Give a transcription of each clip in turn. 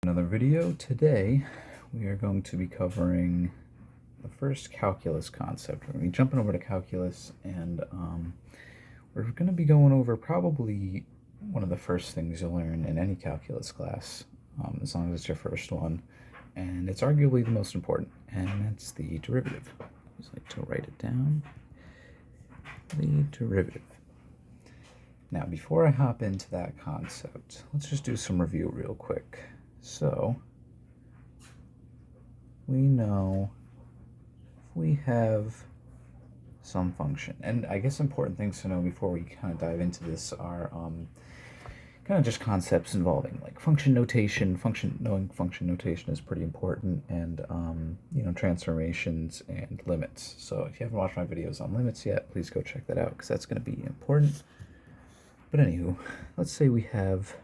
Another video. Today we are going to be covering the first calculus concept. We're going to be jumping over to calculus, and we're going to be going over probably one of the first things you'll learn in any calculus class, as long as it's your first one, and it's arguably the most important, and that's the derivative. I just like to write it down. The derivative. Now, before I hop into that concept, let's just do some review real quick. So, we know if we have some function, and I guess important things to know before we kind of dive into this are kind of just concepts involving like function notation. Knowing function notation is pretty important, and transformations and limits. So if you haven't watched my videos on limits yet, please go check that out because that's going to be important. But anywho, let's say we have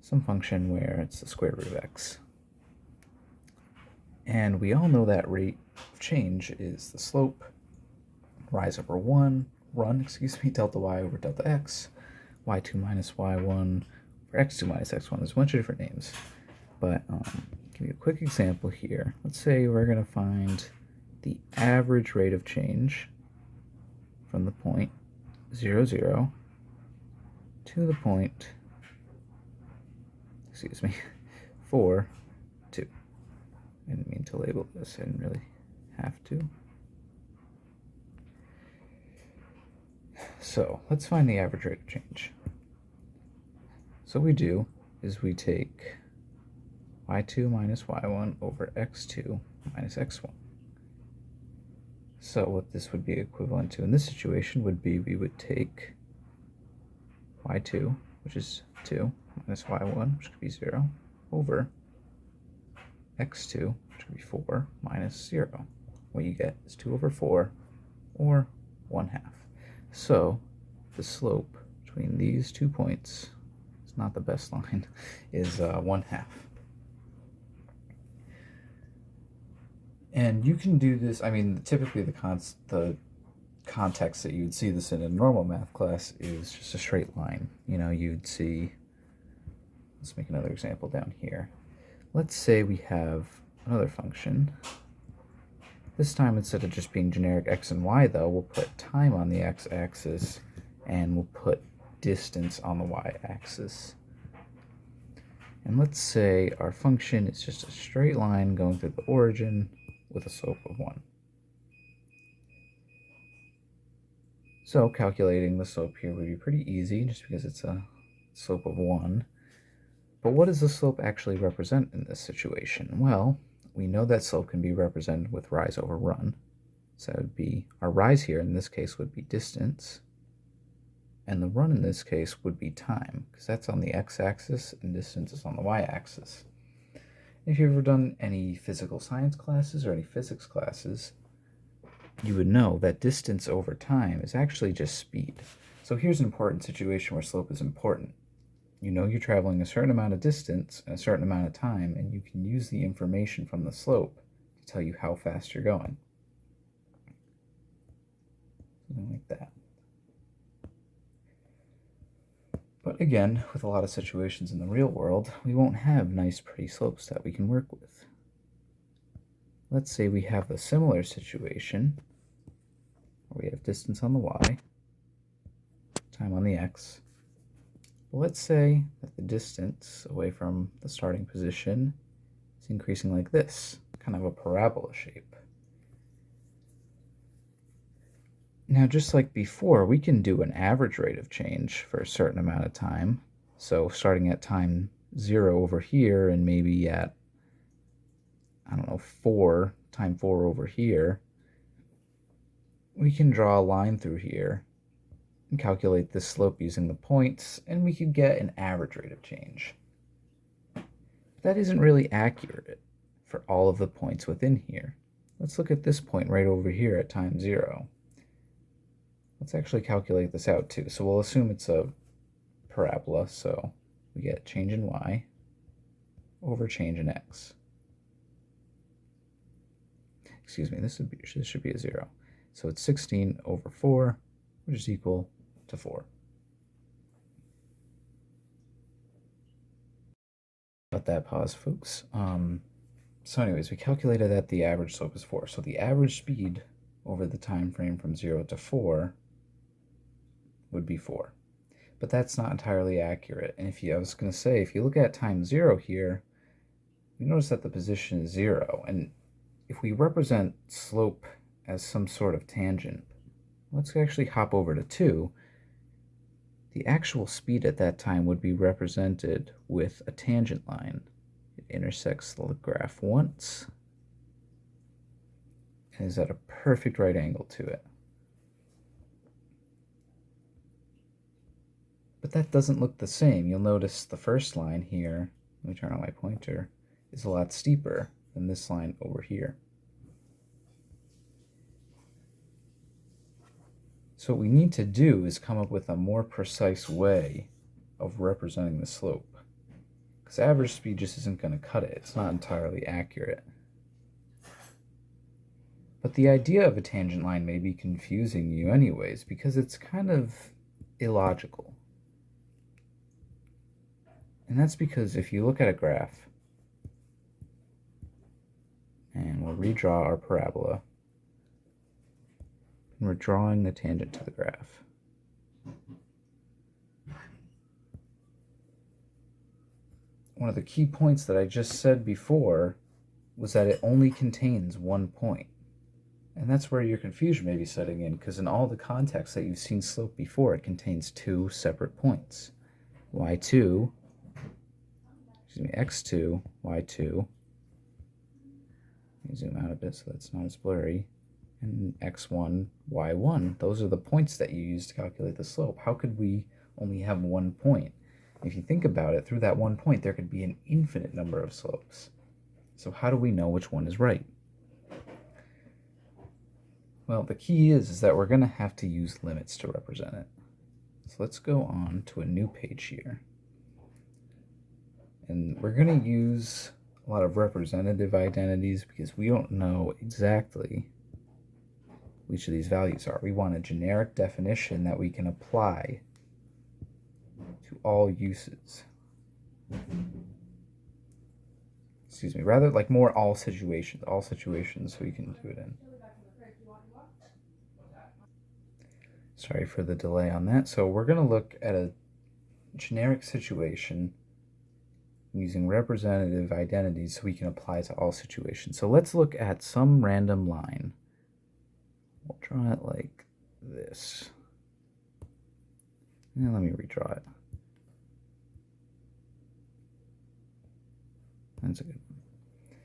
some function where it's the square root of x. And we all know that rate of change is the slope, rise over delta y over delta x, y2 minus y1, or x2 minus x1. There's a bunch of different names. But give you a quick example here. Let's say we're going to find the average rate of change from the point 0, 0 to the point 4, 2. I didn't mean to label this. I didn't really have to. So let's find the average rate of change. So what we do is we take y2 minus y1 over x2 minus x1. So what this would be equivalent to in this situation would be we would take y2, which is 2, minus y1, which could be 0, over x2, which could be 4, minus 0. What you get is 2 over 4, or 1/2. So the slope between these 2 points, it's not the best line, is 1/2. And you can do this, I mean, typically the context that you'd see this in a normal math class is just a straight line. You'd see, let's make another example down here. Let's say we have another function. This time, instead of just being generic x and y, though, we'll put time on the x-axis, and we'll put distance on the y-axis. And let's say our function is just a straight line going through the origin with a slope of 1. So calculating the slope here would be pretty easy, just because it's a slope of 1. But what does the slope actually represent in this situation? Well, we know that slope can be represented with rise over run. So that would be, our rise here in this case would be distance, and the run in this case would be time, because that's on the x-axis and distance is on the y-axis. If you've ever done any physical science classes or any physics classes, you would know that distance over time is actually just speed. So here's an important situation where slope is important. You know you're traveling a certain amount of distance in a certain amount of time, and you can use the information from the slope to tell you how fast you're going. Something like that. But again, with a lot of situations in the real world, we won't have nice, pretty slopes that we can work with. Let's say we have a similar situation where we have distance on the y, time on the x. Well, let's say that the distance away from the starting position is increasing like this, kind of a parabola shape. Now, just like before, we can do an average rate of change for a certain amount of time. So starting at time 0 over here, and maybe at, I don't know, time 4 over here, we can draw a line through here and calculate this slope using the points, and we could get an average rate of change. That isn't really accurate for all of the points within here. Let's look at this point right over here at time 0. Let's actually calculate this out too. So we'll assume it's a parabola, so we get change in y over change in x. Excuse me, this should be a 0. So it's 16 over 4, which is equal to 4. About that pause, folks. So anyways, we calculated that the average slope is 4. So the average speed over the time frame from 0 to 4 would be 4. But that's not entirely accurate. And I was going to say, if you look at time 0 here, you notice that the position is 0. And if we represent slope as some sort of tangent, let's actually hop over to 2. The actual speed at that time would be represented with a tangent line. It intersects the graph once and is at a perfect right angle to it. But that doesn't look the same. You'll notice the first line here, let me turn on my pointer, is a lot steeper than this line over here. So what we need to do is come up with a more precise way of representing the slope. Because average speed just isn't going to cut it. It's not entirely accurate. But the idea of a tangent line may be confusing you anyways, because it's kind of illogical. And that's because if you look at a graph, and we'll redraw our parabola, and we're drawing the tangent to the graph. One of the key points that I just said before was that it only contains one point. And that's where your confusion may be setting in, because in all the contexts that you've seen slope before, it contains 2 separate points. y2, x2, y2. Let me zoom out a bit so that's not as blurry. And x1, y1. Those are the points that you use to calculate the slope. How could we only have one point? If you think about it, through that one point, there could be an infinite number of slopes. So how do we know which one is right? Well, the key is that we're going to have to use limits to represent it. So let's go on to a new page here. And we're going to use a lot of representative identities because we don't know exactly which of these values are. We want a generic definition that we can apply to all uses. Excuse me, rather like more all situations so we can do it in. Sorry for the delay on that. So we're going to look at a generic situation using representative identities so we can apply to all situations. So let's look at some random line. We'll draw it like this. And let me redraw it. That's a good one.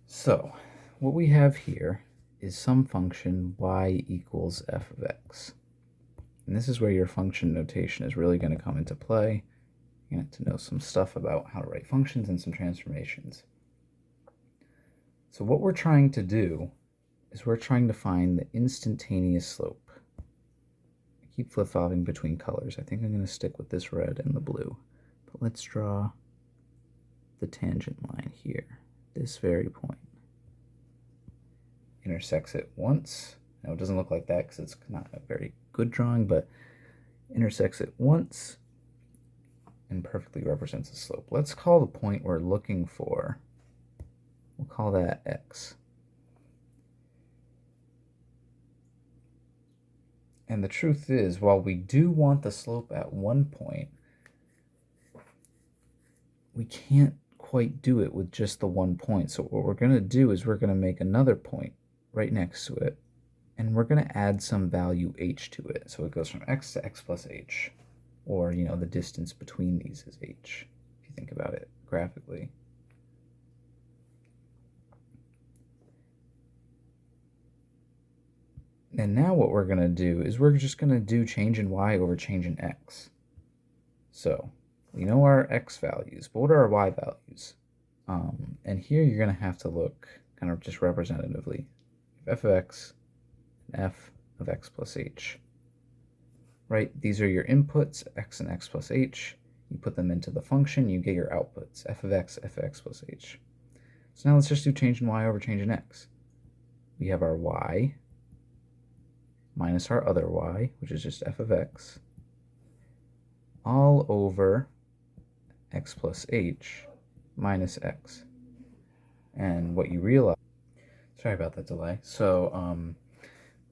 So what we have here is some function y equals f of x. And this is where your function notation is really going to come into play. You have to know some stuff about how to write functions and some transformations. So what we're trying to do is we're trying to find the instantaneous slope. I keep flip-flopping between colors. I think I'm going to stick with this red and the blue. But let's draw the tangent line here, this very point. Intersects it once. Now it doesn't look like that because it's not a very good drawing, but intersects it once and perfectly represents the slope. Let's call the point we're looking for, we'll call that x. And the truth is, while we do want the slope at one point, we can't quite do it with just the one point. So what we're going to do is we're going to make another point right next to it, and we're going to add some value h to it. So it goes from x to x plus h, or, you know, the distance between these is h, if you think about it graphically. And now what we're going to do is we're just going to do change in y over change in x. So we know our x values, but what are our y values? And here you're going to have to look kind of just representatively. F of x and f of x plus h. Right? These are your inputs, x and x plus h. You put them into the function, you get your outputs, f of x plus h. So now let's just do change in y over change in x. We have our y minus our other y, which is just f of x, all over x plus h minus x. And what you realize, sorry about that delay. So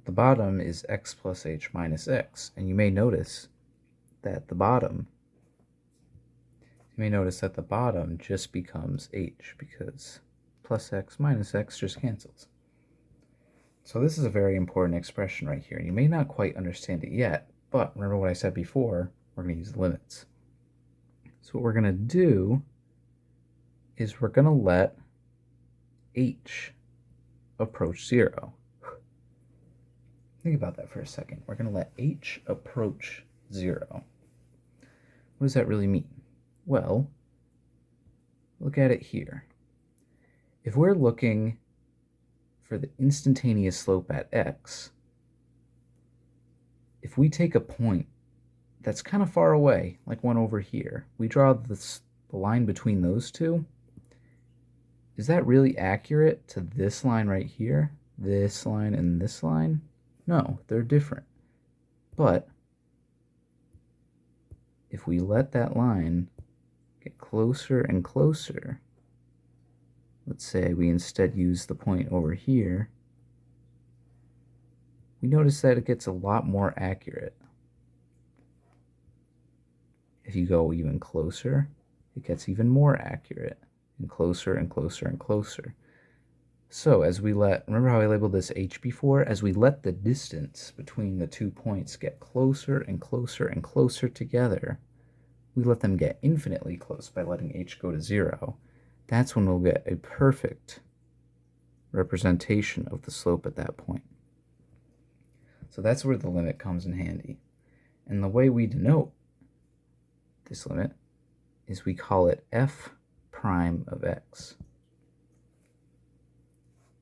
the bottom is x plus h minus x. And you may notice that the bottom just becomes h because plus x minus x just cancels. So this is a very important expression right here. You may not quite understand it yet, but remember what I said before, we're going to use limits. So what we're going to do is we're going to let h approach 0. Think about that for a second. We're going to let h approach 0. What does that really mean? Well, look at it here. If we're looking for the instantaneous slope at x, if we take a point that's kind of far away, like one over here, we draw the line between those two, is that really accurate to this line right here? This line and this line? No, they're different. But if we let that line get closer and closer, let's say we instead use the point over here, we notice that it gets a lot more accurate. If you go even closer, it gets even more accurate, and closer and closer and closer. So as we remember how I labeled this h before? As we let the distance between the 2 points get closer and closer and closer together, we let them get infinitely close by letting h go to 0. That's when we'll get a perfect representation of the slope at that point. So that's where the limit comes in handy. And the way we denote this limit is we call it f prime of x.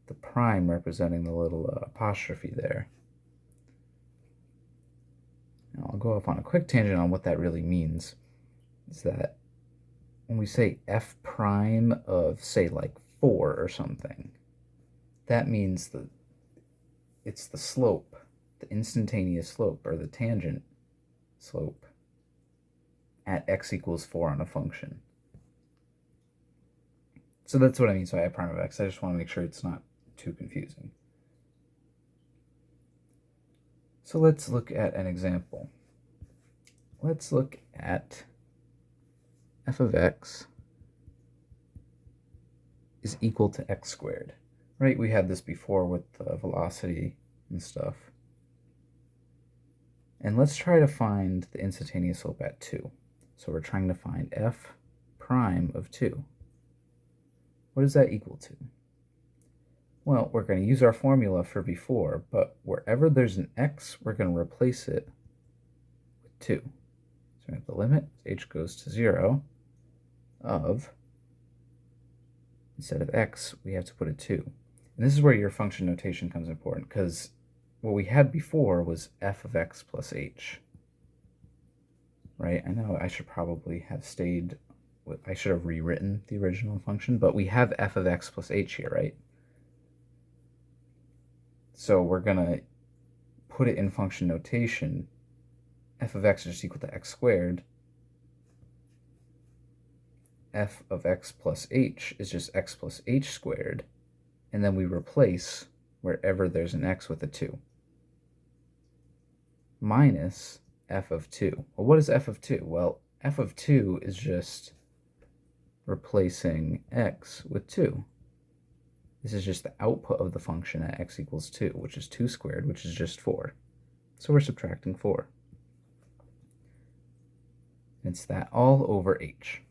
The prime representing the little apostrophe there. Now I'll go off on a quick tangent on what that really means. Is that when we say f prime of, say, like 4 or something, that means that it's the slope, the instantaneous slope, or the tangent slope at x equals 4 on a function. So that's what I mean by f prime of x. I just want to make sure it's not too confusing. So let's look at an example. Let's look at f of x is equal to x squared. Right, we had this before with the velocity and stuff. And let's try to find the instantaneous slope at 2. So we're trying to find f prime of 2. What is that equal to? Well, we're going to use our formula for before, but wherever there's an x, we're going to replace it with 2. So we have the limit, h goes to 0, of, instead of x, we have to put a 2. And this is where your function notation comes important, because what we had before was f of x plus h. Right? I know I should probably have stayed with, I should have rewritten the original function, but we have f of x plus h here, right? So we're going to put it in function notation. F of x is just equal to x squared. F of x plus h is just x plus h squared. And then we replace wherever there's an x with a 2. Minus f of 2. Well, what is f of 2? Well, f of 2 is just replacing x with 2. This is just the output of the function at x equals 2, which is 2 squared, which is just 4. So we're subtracting 4. It's that all over h.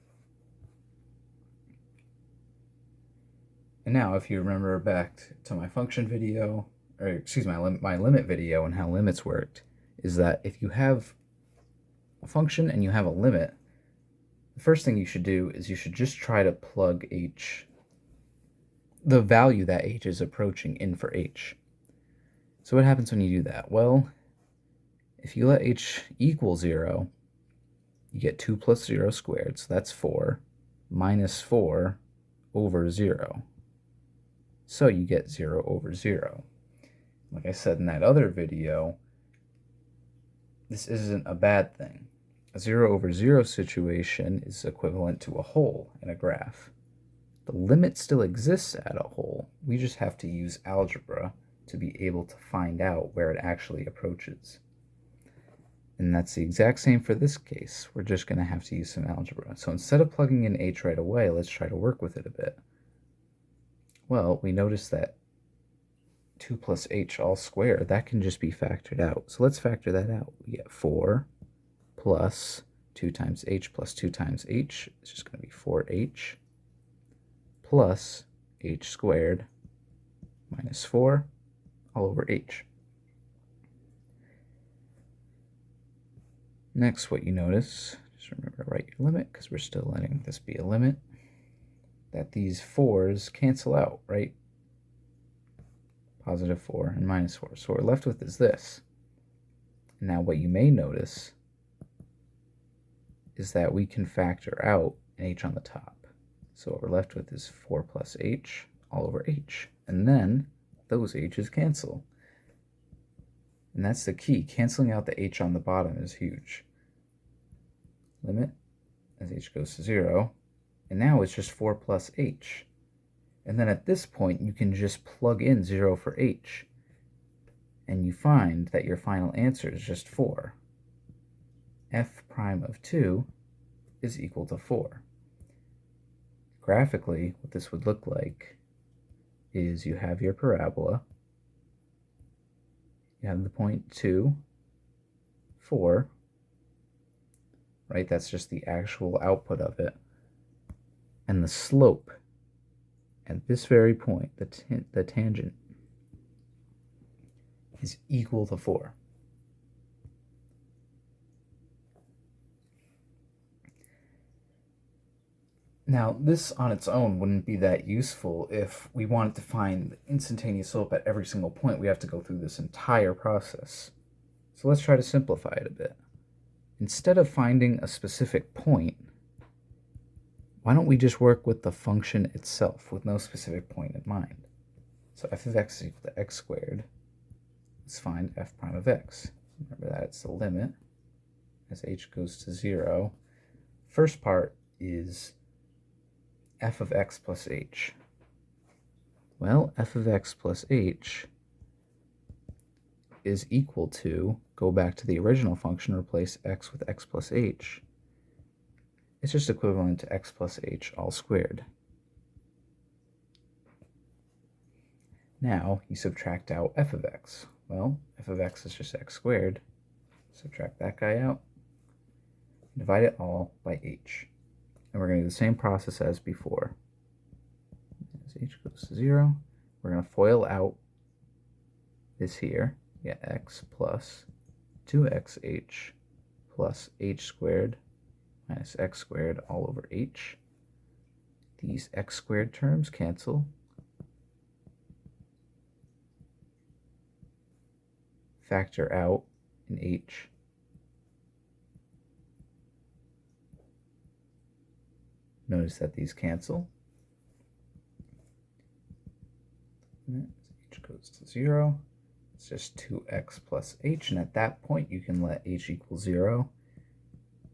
And now, if you remember back to my function video, or excuse me, my limit video and how limits worked, is that if you have a function and you have a limit, the first thing you should do is you should just try to plug h, the value that h is approaching, in for h. So what happens when you do that? Well, if you let h equal 0, you get 2 plus 0 squared, so that's 4, minus 4 over 0. So you get 0 over 0. Like I said in that other video, this isn't a bad thing. A 0 over 0 situation is equivalent to a hole in a graph. The limit still exists at a hole. We just have to use algebra to be able to find out where it actually approaches. And that's the exact same for this case. We're just going to have to use some algebra. So instead of plugging in h right away, let's try to work with it a bit. Well, we notice that 2 plus h all squared, that can just be factored out. So let's factor that out. We get 4 plus 2 times h plus 2 times h. It's just going to be 4h plus h squared minus 4 all over h. Next, what you notice, just remember to write your limit because we're still letting this be a limit, that these 4's cancel out, right? Positive 4 and minus 4. So what we're left with is this. Now what you may notice is that we can factor out an h on the top. So what we're left with is 4 plus h all over h. And then those h's cancel. And that's the key. Canceling out the h on the bottom is huge. Limit as h goes to 0. And now it's just 4 plus h. And then at this point, you can just plug in 0 for h. And you find that your final answer is just 4. F prime of 2 is equal to 4. Graphically, what this would look like is you have your parabola. You have the point 2, 4, right? That's just the actual output of it. And the slope at this very point, the tangent, is equal to 4. Now, this on its own wouldn't be that useful if we wanted to find the instantaneous slope at every single point. We have to go through this entire process. So let's try to simplify it a bit. Instead of finding a specific point, why don't we just work with the function itself with no specific point in mind? So f of x is equal to x squared. Let's find f prime of x. Remember that it's the limit as h goes to 0. First part is f of x plus h. Well, f of x plus h is equal to, go back to the original function, replace x with x plus h. It's just equivalent to x plus h all squared. Now you subtract out f of x. Well, f of x is just x squared. Subtract that guy out. Divide it all by h. And we're going to do the same process as before. As h goes to 0, we're going to FOIL out this here. We get x plus 2xh plus h squared minus x squared all over h. These x squared terms cancel. Factor out an h. Notice that these cancel. H goes to 0. It's just 2x plus h, and at that point you can let h equal 0.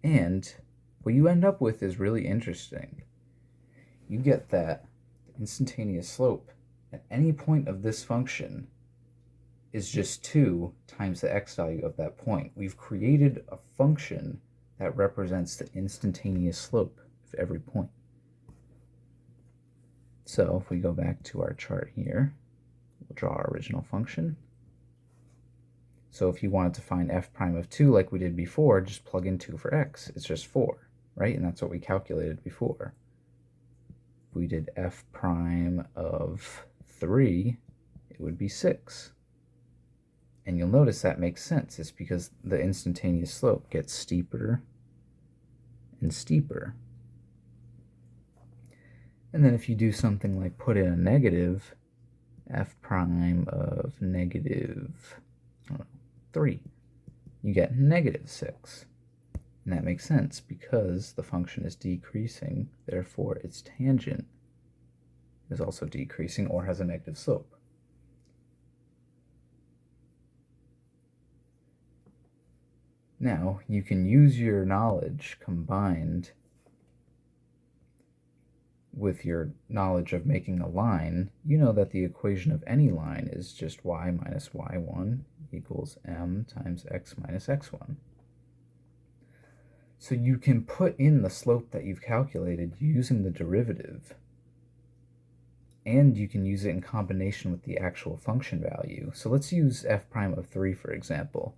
And what you end up with is really interesting. You get that the instantaneous slope at any point of this function is just 2 times the x value of that point. We've created a function that represents the instantaneous slope of every point. So if we go back to our chart here, we'll draw our original function. So if you wanted to find f prime of 2 like we did before, just plug in 2 for x. It's just 4, right? And that's what we calculated before. If we did f prime of 3, it would be 6. And you'll notice that makes sense. It's because the instantaneous slope gets steeper and steeper. And then if you do something like put in a negative, f prime of negative 3, you get negative 6. And that makes sense because the function is decreasing, therefore its tangent is also decreasing or has a negative slope. Now, you can use your knowledge combined with your knowledge of making a line. You know that the equation of any line is just y minus y1 equals m times x minus x1. So you can put in the slope that you've calculated using the derivative, and you can use it in combination with the actual function value. So let's use f prime of 3, for example.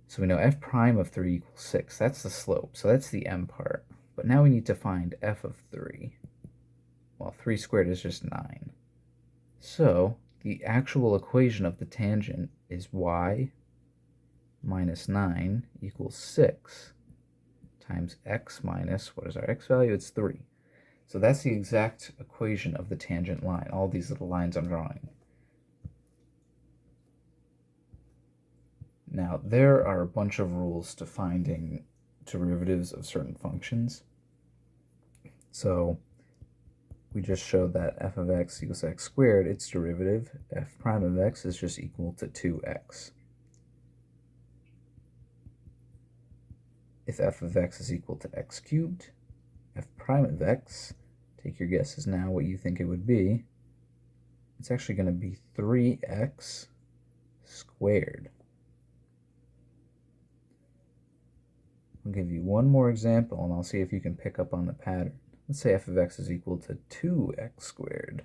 So we know f prime of 3 equals 6. That's the slope, so that's the m part. But now we need to find f of 3. Well, 3 squared is just 9. So the actual equation of the tangent is y minus 9 equals 6 times x minus, what is our x value? It's 3. So that's the exact equation of the tangent line, all these little lines I'm drawing. Now, there are a bunch of rules to finding derivatives of certain functions. So we just showed that f of x equals x squared, its derivative, f prime of x, is just equal to 2x. If f of x is equal to x cubed, f prime of x, take your guesses now what you think it would be. It's actually going to be 3x squared. I'll give you one more example, and I'll see if you can pick up on the pattern. Let's say f of x is equal to 2x squared.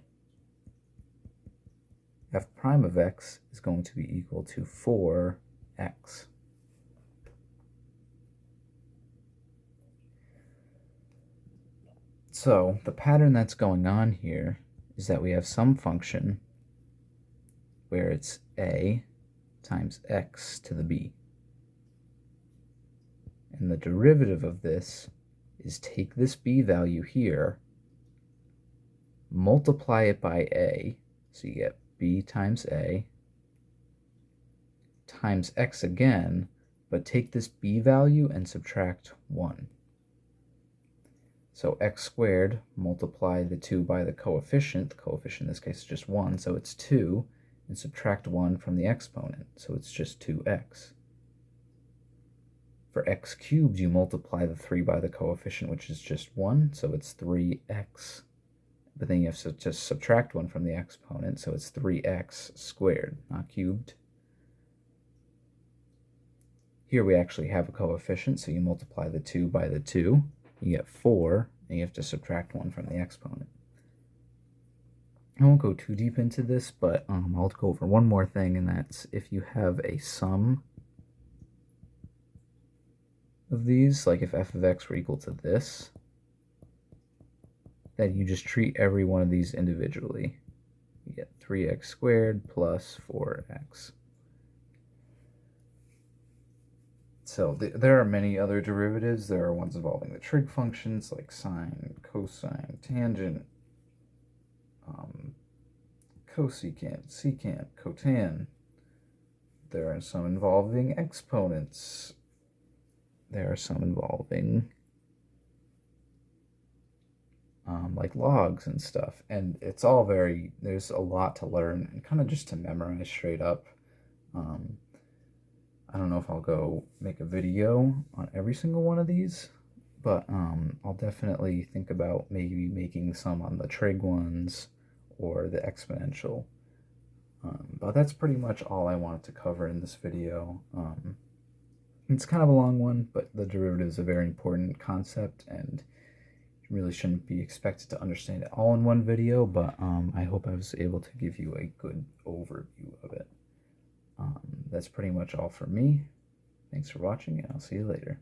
F prime of x is going to be equal to 4x. So the pattern that's going on here is that we have some function where it's a times x to the b. And the derivative of this is take this b value here, multiply it by a, so you get b times a, times x again, but take this b value and subtract 1. So x squared, multiply the 2 by the coefficient in this case is just 1, so it's 2, and subtract 1 from the exponent, so it's just 2x. For x cubed, you multiply the 3 by the coefficient, which is just 1, so it's 3x. But then you have to just subtract 1 from the exponent, so it's 3x squared, not cubed. Here we actually have a coefficient, so you multiply the 2 by the 2, you get 4, and you have to subtract 1 from the exponent. I won't go too deep into this, but I'll go over one more thing, and that's if you have a sum of these, like if f of x were equal to this, then you just treat every one of these individually. You get 3x squared plus 4x. So there are many other derivatives. There are ones involving the trig functions like sine, cosine, tangent, cosecant, secant, cotan. There are some involving exponents. There are some involving like logs and stuff. And it's all there's a lot to learn and kind of just to memorize straight up. I don't know if I'll go make a video on every single one of these, but I'll definitely think about maybe making some on the trig ones or the exponential. But that's pretty much all I wanted to cover in this video. It's kind of a long one, but the derivative is a very important concept, and you really shouldn't be expected to understand it all in one video, but I hope I was able to give you a good overview of it. That's pretty much all for me. Thanks for watching, and I'll see you later.